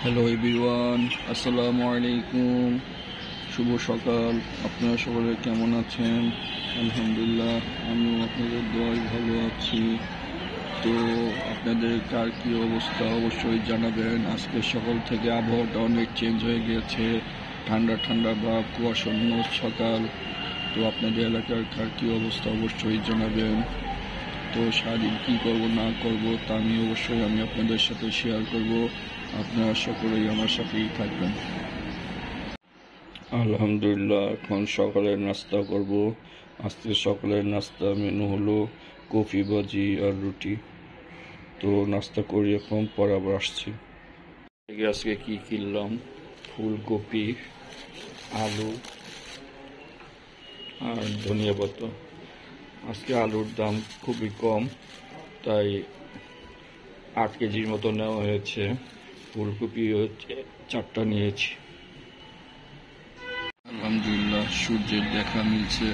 Hello everyone, আসসালামু আলাইকুম। শুভ সকাল। আপনারা সকলে কেমন আছেন? আলহামদুলিল্লাহ, আমিও আপনাদের দোয়ায় ভালো আছি। তো আপনাদের কার কী অবস্থা অবশ্যই জানাবেন। আজকে সকাল থেকে আবহাওয়াটা অনেক চেঞ্জ হয়ে গিয়েছে, ঠান্ডা ঠান্ডা বা কুয়াশান্ন সকাল। তো আপনাদের এলাকার কার কী অবস্থা অবশ্যই জানাবেন। তো সারাদিন কী করবো না করবো তা আমি অবশ্যই আপনাদের সাথে শেয়ার করব। আপনারা সকলেই আমার সাথেই থাকবেন। আলহামদুলিল্লাহ, এখন সকালের নাস্তা করব। আজকে সকালের নাস্তা মেনু হলো কফি, ভাজি আর রুটি। তো নাস্তা করি, এখন পরে আবার আসছি। আজকে কি কিনলাম? ফুলকপি, আলু আর ধনিয়া পাতা। আজকে আলুর দাম খুবই কম, তাই 8 কেজির মতো নেওয়া হয়েছে। ফুলকপি হচ্ছে 4টা নিয়েছি। আলহামদুলিল্লাহ, সূর্যের দেখা মিলছে।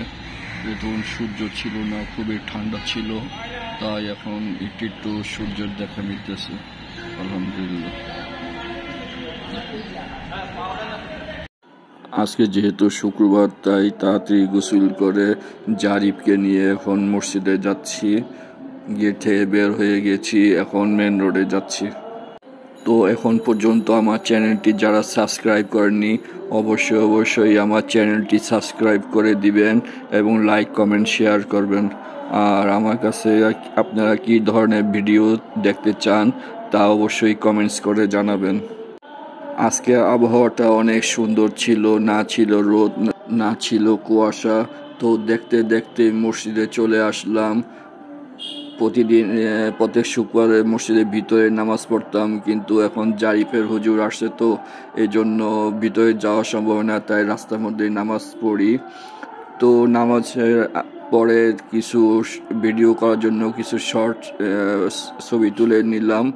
প্রথম সূর্য ছিল না, খুবই ঠান্ডা ছিল, তাই এখন একটু সূর্যের দেখা মিলতেছে। আলহামদুলিল্লাহ। আজকে যেহেতু শুক্রবার, তাই তাড়াতাড়ি গোসল করে জারিফকে নিয়ে এখন মসজিদে যাচ্ছি। গেটে বের হয়ে গেছি, এখন মেন রোডে যাচ্ছি। তো এখন পর্যন্ত আমার চ্যানেলটি যারা সাবস্ক্রাইব করেননি, অবশ্যই আমার চ্যানেলটি সাবস্ক্রাইব করে দিবেন এবং লাইক কমেন্ট শেয়ার করবেন। আর আমার কাছে আপনারা কী ধরনের ভিডিও দেখতে চান তা অবশ্যই কমেন্টস করে জানাবেন। আজকে আবহাওয়াটা অনেক সুন্দর ছিল, না ছিল রোদ, না ছিল কুয়াশা। তো দেখতে দেখতে মসজিদে চলে আসলাম। প্রত্যেক শুক্রবারে মসজিদের ভিতরে নামাজ পড়তাম, কিন্তু এখন জারিফের হুজুর আসছে, তো এই জন্য ভিতরে যাওয়া সম্ভব না, তাই রাস্তার মধ্যেই নামাজ পড়ি। তো নামাজের পরে কিছু ভিডিও করার জন্য কিছু শর্ট ছবি তুলে নিলাম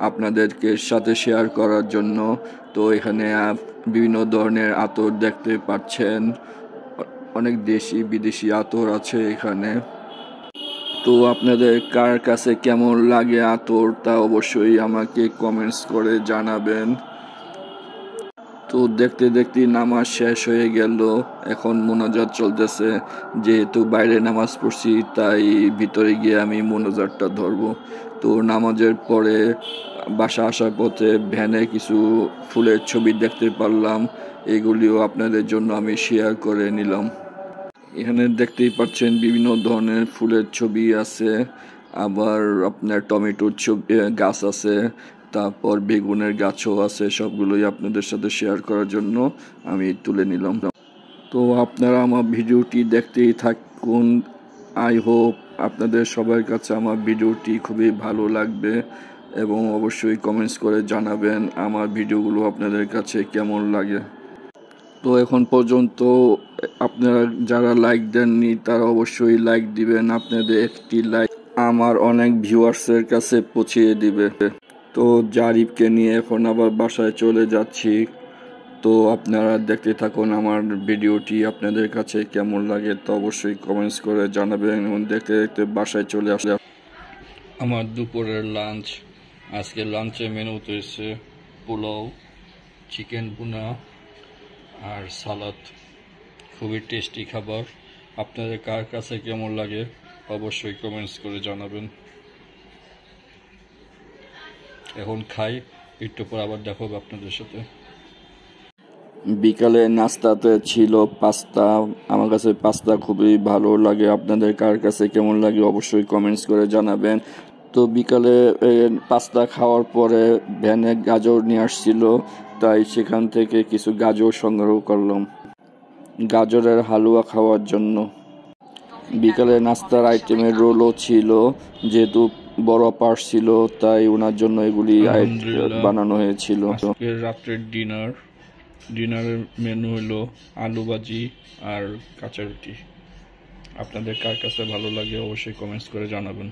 আপনাদেরকে সাথে শেয়ার করার জন্য। তো এখানে বিভিন্ন ধরনের আতর দেখতে পাচ্ছেন, অনেক দেশি বিদেশি আতর আছে এখানে। তো আপনাদের কার কাছে কেমন লাগে আতর তা অবশ্যই আমাকে কমেন্টস করে জানাবেন। তো দেখতে দেখতে নামাজ শেষ হয়ে গেল, এখন মোনাজাত চলতেছে। যেহেতু বাইরে নামাজ পড়ছি, তাই ভিতরে গিয়ে আমি মোনাজাতটা ধরবো। তো নামাজের পরে বাসা আসার পথে ভ্যানে কিছু ফুলের ছবি দেখতে পারলাম, এগুলিও আপনাদের জন্য আমি শেয়ার করে নিলাম। এখানে দেখতেই পাচ্ছেন বিভিন্ন ধরনের ফুলের ছবি আছে, আবার আপনার টমেটোর ছবি গাছ আছে, তারপর বেগুনের গাছও আছে। সবগুলোই আপনাদের সাথে শেয়ার করার জন্য আমি তুলে নিলাম। তো আপনারা আমার ভিডিওটি দেখতেই থাকুন। আই হোপ আপনাদের সবার কাছে আমার ভিডিওটি খুবই ভালো লাগবে এবং অবশ্যই কমেন্টস করে জানাবেন আমার ভিডিওগুলো আপনাদের কাছে কেমন লাগে। তো এখন পর্যন্ত আপনারা যারা লাইক দেননি তারা অবশ্যই লাইক দিবেন। আপনাদের একটি লাইক আমার অনেক ভিউয়ার্সের কাছে পৌঁছিয়ে দিবে। তো জারিফকে নিয়ে এখন আবার বাসায় চলে যাচ্ছি। তো আপনারা দেখতে থাকুন আমার ভিডিওটি, আপনাদের কাছে কেমন লাগে তো অবশ্যই কমেন্টস করে জানাবেন। এবং দেখতে দেখতে বাসায় চলে আসলে আমার দুপুরের লাঞ্চ। আজকে লাঞ্চে মেনু হয়েছে পোলাও, চিকেন ভুনা আর সালাদ। খুবই টেস্টি খাবার। আপনাদের কার কাছে কেমন লাগে অবশ্যই কমেন্টস করে জানাবেন। এখন খাই, একটু পর আবার দেখা হবে আপনাদের সাথে। বিকালে নাস্তাতে ছিল পাস্তা। আমার কাছে পাস্তা খুবই ভালো লাগে। আপনাদের কার কাছে কেমন লাগে অবশ্যই কমেন্টস করে জানাবেন। তো বিকালে পাস্তা খাওয়ার পরে ভ্যানে গাজর নিয়ে আসছিল, তাই সেখান থেকে কিছু গাজর সংগ্রহ করলাম গাজরের হালুয়া খাওয়ার জন্য। বিকালে নাস্তার আইটেমের রোলও ছিল, যেহেতু বড় পার্স ছিল তাই ওনার জন্য এগুলি বানানো হয়েছিল। রাত্রের ডিনারের মেনু হলো আলু ভাজি আর কাঁচা রুটি। আপনাদের কার কাছে ভালো লাগে অবশ্যই কমেন্টস করে জানাবেন।